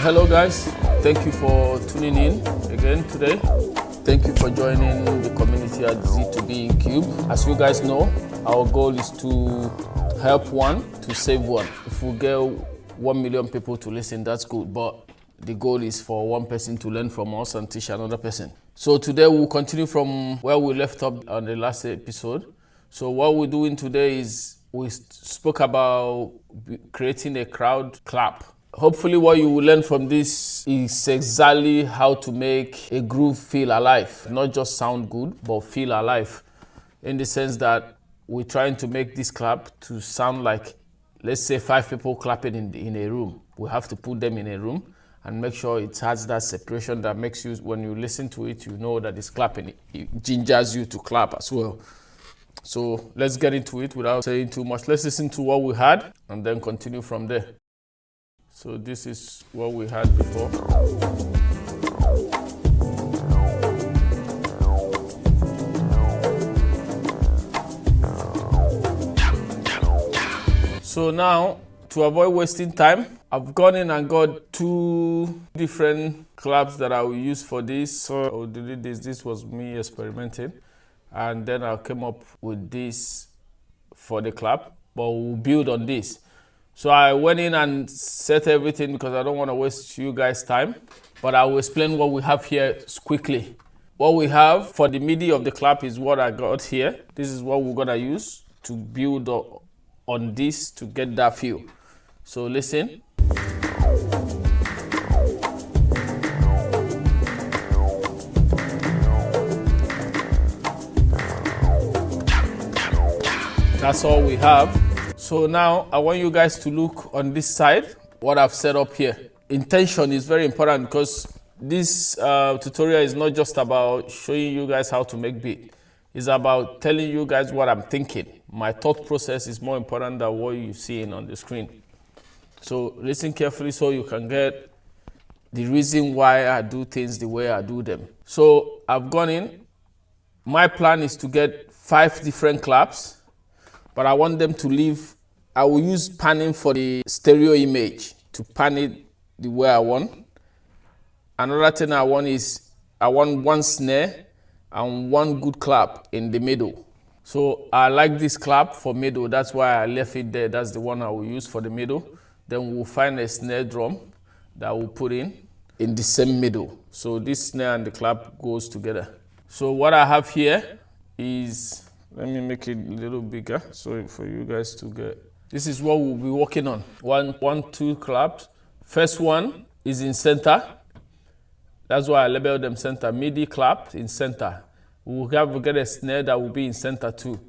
Hello guys, thank you for tuning in again today. Thank you for joining the community at Z2B in Cube. As you guys know, our goal is to help one to save one. If we get 1 million people to listen, that's good, but the goal is for one person to learn from us and teach another person. So today we'll continue from where we left up on the last episode. So what we're doing today is we spoke about creating a crowd clap. Hopefully what you will learn from this is exactly how to make a groove feel alive. Not just sound good, but feel alive. In the sense that we're trying to make this clap to sound like, let's say 5 people clapping in a room. We have to put them in a room and make sure it has that separation that makes you, when you listen to it, you know that it's clapping. It gingers you to clap as well. So let's get into it without saying too much. Let's listen to what we had and then continue from there. So this is what we had before. So now, to avoid wasting time, I've gone in and got 2 different claps that I will use for this. So I'll delete this. This was me experimenting. And then I came up with this for the clap, but we'll build on this. So I went in and set everything because I don't want to waste you guys' time. But I will explain what we have here quickly. What we have for the MIDI of the clap is what I got here. This is what we're going to use to build on this to get that feel. So listen. That's all we have. So now I want you guys to look on this side, what I've set up here. Intention is very important because this tutorial is not just about showing you guys how to make beat. It's about telling you guys what I'm thinking. My thought process is more important than what you're seeing on the screen. So listen carefully so you can get the reason why I do things the way I do them. So I've gone in. My plan is to get 5 different claps, but I want them to leave. I will use panning for the stereo image to pan it the way I want. Another thing I want is, I want 1 snare and 1 good clap in the middle. So I like this clap for middle. That's why I left it there. That's the one I will use for the middle. Then we'll find a snare drum that we'll put in the same middle. So this snare and the clap goes together. So what I have here is, let me make it a little bigger so for you guys to get. This is what we'll be working on. 1, 2 claps. First one is in center. That's why I labeled them center. MIDI clap in center. We'll get a snare that will be in center too.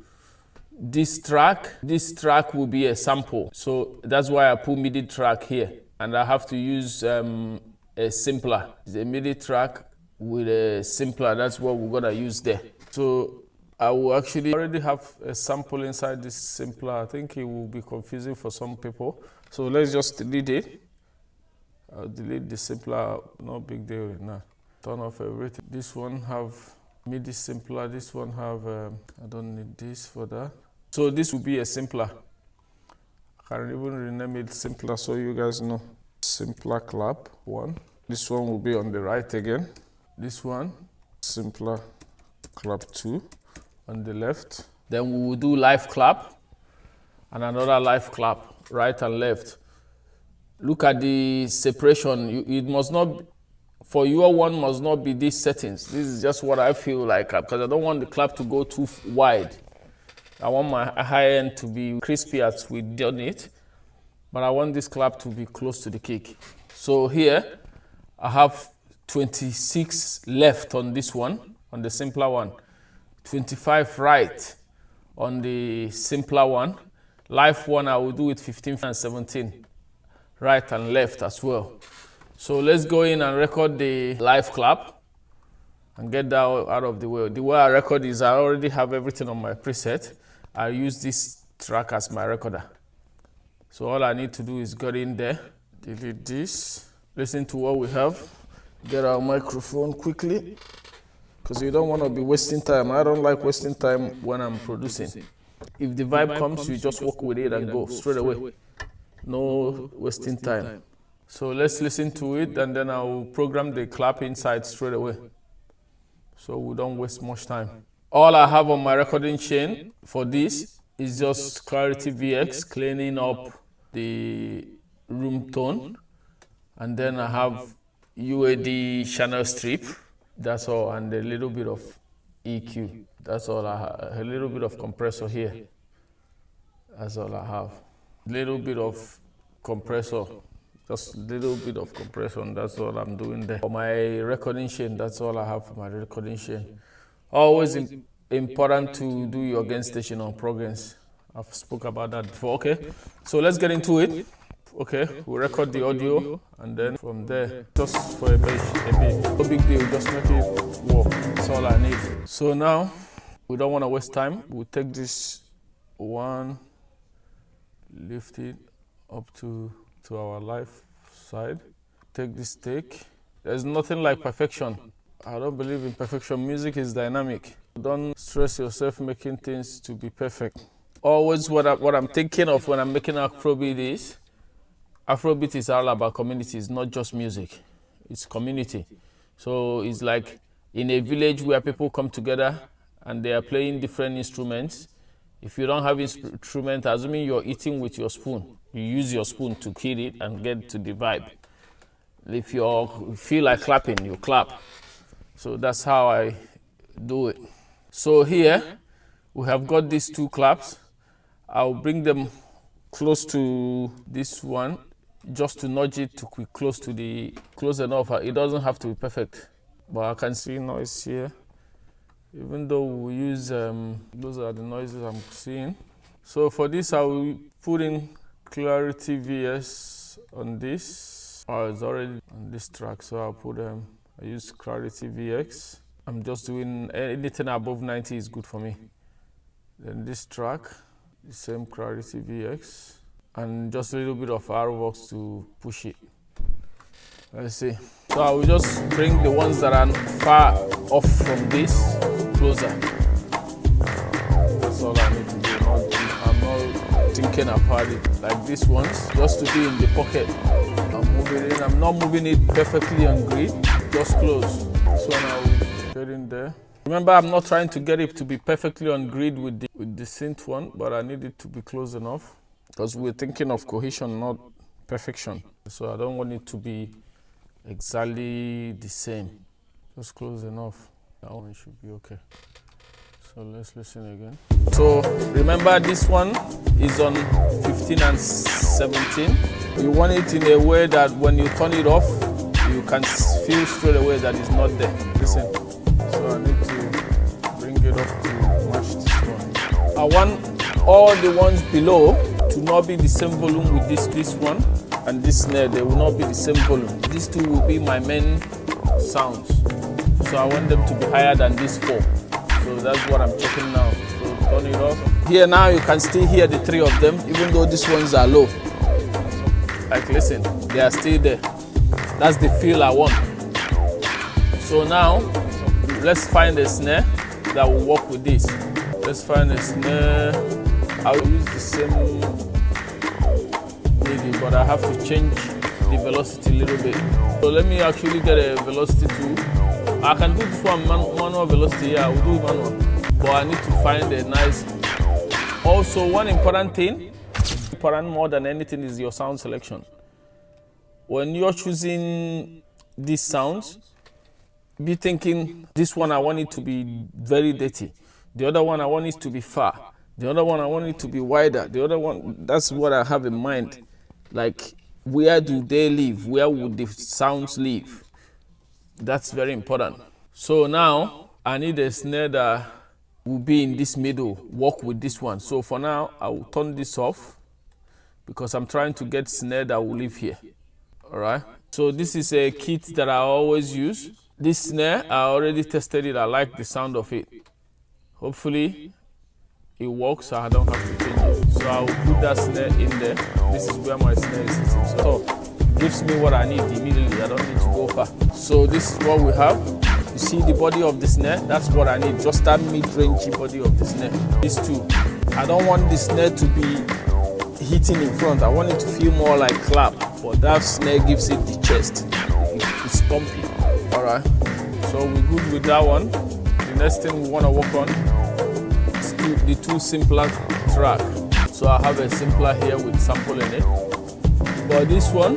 This track will be a sample. So that's why I put MIDI track here. And I have to use a simpler. The MIDI track with a simpler. That's what we're gonna use there. So I will actually already have a sample inside this simpler. I think it will be confusing for some people. So let's just delete it. I'll delete the simpler, no big deal now. Turn off everything. This one have MIDI simpler, this one have, I don't need this for that. So this will be a simpler. I can even rename it simpler so you guys know. Simpler clap 1. This one will be on the right again. This one, simpler clap 2. On the left. Then we will do live clap and another live clap, right and left. Look at the separation. It must not, for your one must not be these settings. This is just what I feel like, because I don't want the clap to go too wide. I want my high end to be crispy as we done it, but I want this clap to be close to the kick. So here I have 26 left on this one, on the simpler one. 25 right on the simpler one. Live one, I will do it 15 and 17. Right and left as well. So let's go in and record the live clap and get that out of the way. The way I record is I already have everything on my preset. I use this track as my recorder. So all I need to do is go in there, delete this, listen to what we have, get our microphone quickly. Because you don't want to be wasting time. I don't like wasting time when I'm producing. If the vibe comes, you just walk with it and go straight away. No wasting time. So let's listen to it, and then I'll program the clap inside straight away, so we don't waste much time. All I have on my recording chain for this is just Clarity VX cleaning up the room tone, and then I have UAD channel strip, that's all, and a little bit of EQ, that's all I have. A little bit of compressor here, that's all I have. A little bit of compressor, just a little bit of compression, that's all I'm doing there. For my recording chain, that's all I have for my recording chain. Always important to do your gain station on progress. I've spoke about that before. Okay, so let's get into it. Okay, we'll record the audio, and then from there, just for a bit, no big deal, just make it work. That's all I need. So now, we don't want to waste time. We'll take this one, lift it up to our live side. Take this take. There's nothing like perfection. I don't believe in perfection. Music is dynamic. Don't stress yourself making things to be perfect. Always what I'm thinking of when I'm making Afrobeat is all about community. It's not just music. It's community. So it's like in a village where people come together and they are playing different instruments. If you don't have instrument, assuming you're eating with your spoon, you use your spoon to hit it and get to the vibe. If you feel like clapping, you clap. So that's how I do it. So here, we have got these two claps. I'll bring them close to this one, just to nudge it to close enough. It doesn't have to be perfect, but I can see noise here. Even though we use, those are the noises I'm seeing. So for this, I will put in Clarity VS on this. Oh, it's already on this track, so I'll put, I use Clarity VX. I'm just doing anything above 90 is good for me. Then this track, the same Clarity VX, and just a little bit of Artworks to push it. Let's see. So I will just bring the ones that are far off from this closer. That's all I need to do. I'm not thinking about it like these ones, just to be in the pocket. I'm moving in. I'm not moving it perfectly on grid, just close. This one I will get in there. Remember, I'm not trying to get it to be perfectly on grid with the synth one, but I need it to be close enough because we're thinking of cohesion, not perfection. So I don't want it to be exactly the same. Just close enough. That one should be okay. So let's listen again. So remember, this one is on 15 and 17. You want it in a way that when you turn it off, you can feel straight away that it's not there. Listen. So I need to bring it up to match this one. I want all the ones below to not be the same volume with this one and this snare. They will not be the same volume. These two will be my main sounds. So I want them to be higher than these four. So that's what I'm checking now. So turn it off. Here now you can still hear the three of them, even though these ones are low. Like listen, they are still there. That's the feel I want. So now, let's find a snare that will work with this. Let's find a snare. I'll use the same MIDI, but I have to change the velocity a little bit. So let me actually get a velocity too. I can do this one manual velocity, yeah, I will do manual. But I need to find a nice. Also, one important thing, important more than anything, is your sound selection. When you're choosing these sounds, be thinking, this one I want it to be very dirty. The other one I want it to be far. The other one I want it to be wider. The other one, that's what I have in mind. Like, where do they live? Where would the sounds live? That's very important. So now, I need a snare that will be in this middle, work with this one. So for now, I will turn this off because I'm trying to get snare that will live here. All right. So this is a kit that I always use. This snare, I already tested it. I like the sound of it. Hopefully, it works, so I don't have to change it. So I will put that snare in there. This is where my snare is sitting. So it gives me what I need immediately. I don't need to go far. So this is what we have. You see the body of the snare? That's what I need. Just that mid-range body of the snare. These two. I don't want the snare to be hitting in front. I want it to feel more like clap, but that snare gives it the chest. It's thumpy. All right. So we're good with that one. The next thing we want to work on is the two simpler track. So I have a simpler here with sample in it. But this one,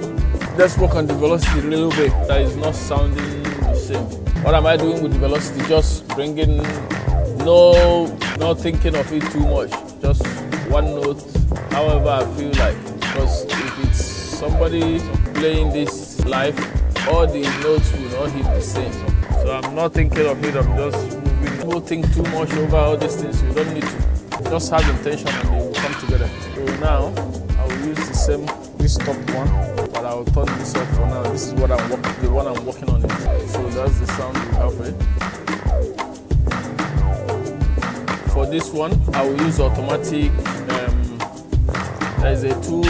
let's work on the velocity a little bit. That is not sounding the same. What am I doing with the velocity? Just bringing, not thinking of it too much. Just one note, however I feel like. Because if it's somebody playing this live, all the notes will not hit the same. So I'm not thinking of it, I'm just moving. Don't think too much over all these things, you don't need to. Just have intention and they will come together. So now, I will use this top one, but I will turn this off for now. This is what the one I'm working on it. So that's the sound we have it. For this one, I will use automatic. There's a tool,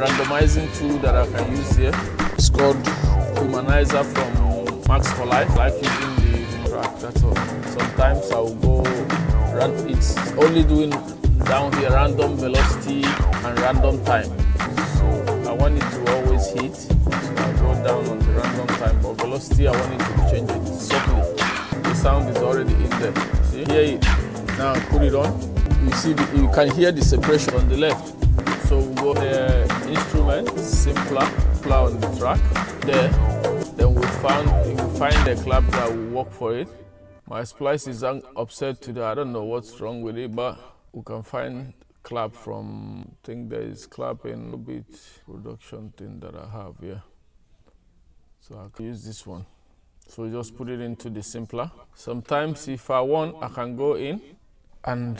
randomizing tool that I can use here. It's called Humanizer from Max for Life. I like using the track, that's all. Sometimes I will go, it's only doing down here random velocity and random time. So I want it to always hit. So I'll go down on the random time, but velocity I want it to change it subtly. The sound is already in there. See, hear it. Now put it on. You see, you can hear the separation on the left. So we'll go the instrument, simpler on the track there. Then you will find the clap that will work for it. My splice is upset today. I don't know what's wrong with it, but we can find clap from, I think there is clap in a bit production thing that I have here. So I can use this one. So just put it into the simpler. Sometimes if I want, I can go in and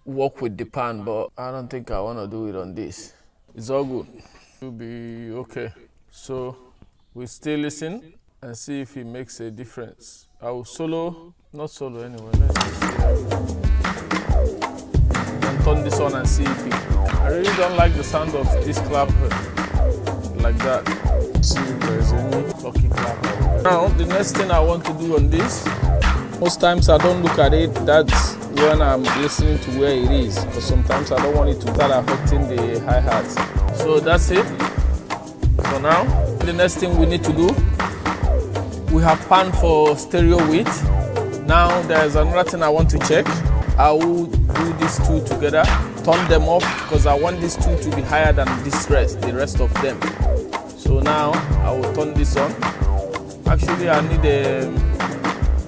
work with the pan, but I don't think I want to do it on this. It's all good. It'll be okay. So we still listen and see if it makes a difference. I will not solo anyway. Let's just see. And turn this on and see if it. I really don't like the sound of this clap like that. See if there's any lucky clap. Now, the next thing I want to do on this, most times I don't look at it. That's when I'm listening to where it is. Because sometimes I don't want it to start affecting the hi-hats. So that's it for now. The next thing we need to do, we have pan for stereo width. Now there's another thing I want to check. I will do these two together, turn them off because I want these two to be higher than the rest of them. So now I will turn this on. Actually, I need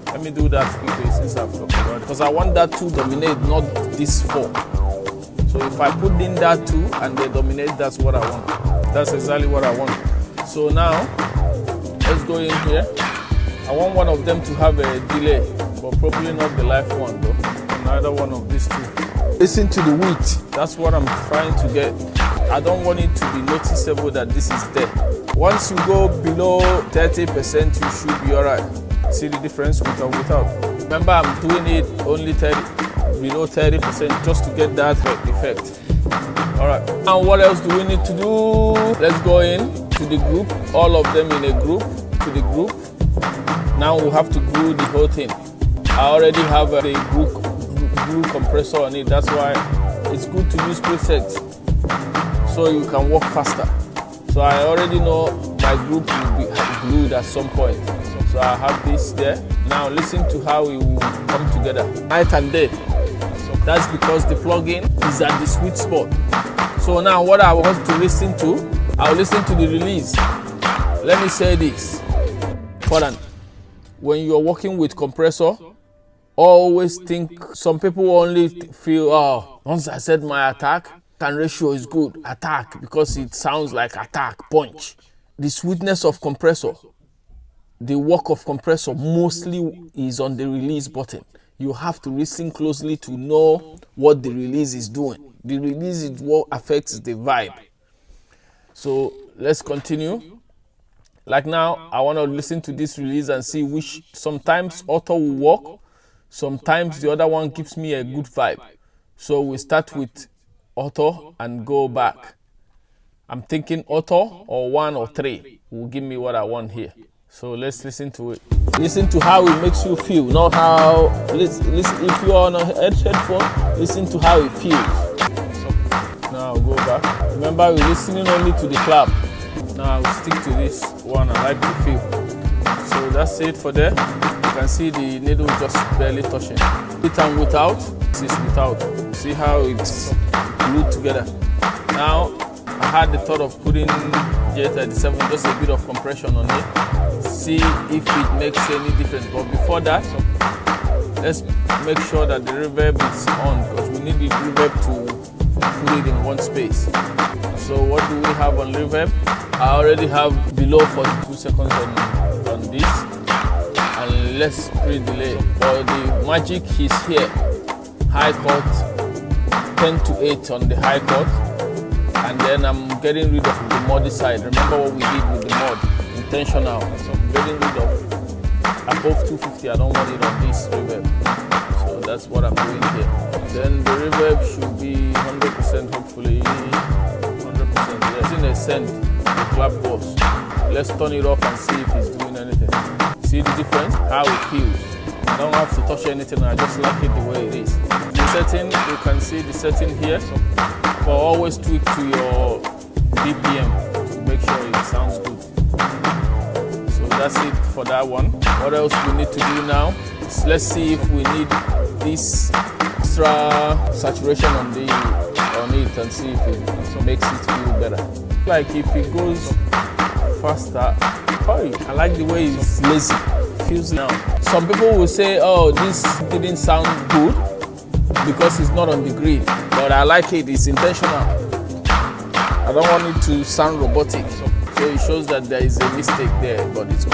let me do that quickly since I've talked about it. Because I want that to dominate, not this four. So if I put in that two and they dominate, that's what I want. That's exactly what I want. So now, let's go in here. I want one of them to have a delay, but probably not the live one though. Neither one of these two. Listen to the width. That's what I'm trying to get. I don't want it to be noticeable that this is there. Once you go below 30%, you should be alright. See the difference with or without. Remember, I'm doing it only below 30% just to get that effect. Alright. Now what else do we need to do? Let's go in to the group. All of them in a group. To the group. Now we have to glue the whole thing. I already have a glue compressor on it. That's why it's good to use presets so you can work faster. So I already know my group will be glued at some point. So I have this there. Now listen to how it will come together. Night and day. That's because the plugin is at the sweet spot. So now what I want to listen to, I'll listen to the release. Let me say this. When you're working with compressor, always think, some people only feel, oh, once I said my attack and ratio is good, attack, because it sounds like attack, punch. The sweetness of compressor, the work of compressor mostly is on the release button. You have to listen closely to know what the release is doing. The release is what affects the vibe. So let's continue. Like now, I want to listen to this release and see which, sometimes auto will work, sometimes the other one gives me a good vibe. So we start with auto and go back. I'm thinking auto or 1 or 3 will give me what I want here. So let's listen to it. Listen to how it makes you feel, not how, listen, if you're on a headphone, listen to how it feels. So now go back. Remember, we're listening only to the clap. Now I'll stick to this one. I like the feel. So that's it for there. You can see the needle just barely touching. With and without, this is without. See how it's glued together. Now I had the thought of putting J37, just a bit of compression on it. See if it makes any difference. But before that, let's make sure that the reverb is on, because we need the reverb to put it in one space. So what do we have on reverb? I already have below 42 seconds on this, and let's pre-delay. But the magic is here. High cut, 10 to 8 on the high cut, and then I'm getting rid of the muddy side. Remember what we did with the mud, intentional. So I'm getting rid of above 250. I don't want it on this reverb. So that's what I'm doing here. Then the reverb should be 100%, hopefully 100%. Yes, in a send, the clap goes. Let's turn it off and see if it's doing anything. See the difference? How it feels. I don't have to touch anything. I just like it the way it is. The setting, you can see the setting here. But always tweak to your BPM to make sure it sounds good. So that's it for that one. What else we need to do now? So let's see if we need this extra saturation on it and see if it makes it feel better. Like if it goes faster, oh, I like the way it's lazy. It feels now. Some people will say, oh, this didn't sound good because it's not on the grid. But I like it, it's intentional. I don't want it to sound robotic. So it shows that there is a mistake there, but it's good.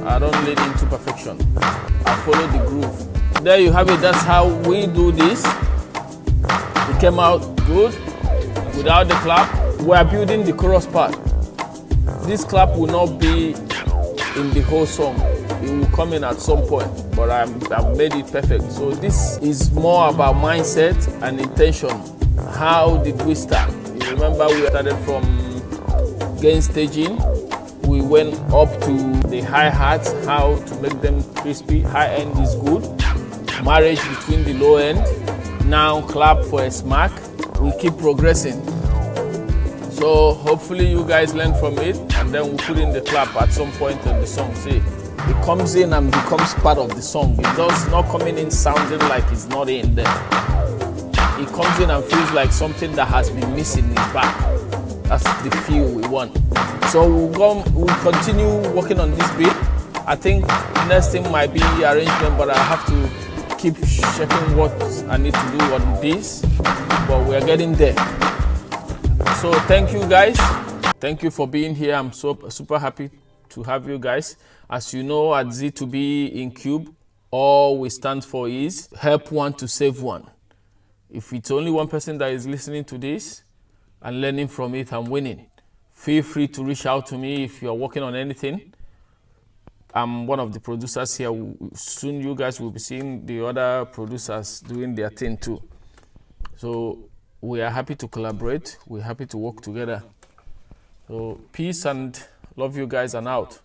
I don't lead into perfection. I follow the groove. There you have it, that's how we do this. It came out good without the clap. We are building the chorus part. This clap will not be in the whole song. It will come in at some point, but I've made it perfect. So this is more about mindset and intention. How did we start? You remember we started from gain staging. We went up to the hi-hats, how to make them crispy. High end is good. Marriage between the low end. Now clap for a smack. We keep progressing. So hopefully you guys learn from it, and then we'll put in the clap at some point in the song. See, it comes in and becomes part of the song. It does not coming in sounding like it's not in there. It comes in and feels like something that has been missing is back. That's the feel we want. So we'll continue working on this bit. I think next thing might be arrangement, but I have to keep checking what I need to do on this. But we're getting there. So thank you guys. Thank you for being here. I'm super happy to have you guys. As you know, at Z2B in Cube, all we stand for is help one to save one. If it's only one person that is listening to this and learning from it and winning, feel free to reach out to me if you're working on anything. I'm one of the producers here. Soon you guys will be seeing the other producers doing their thing too. So we are happy to collaborate. We're happy to work together. So peace and love you guys, and out.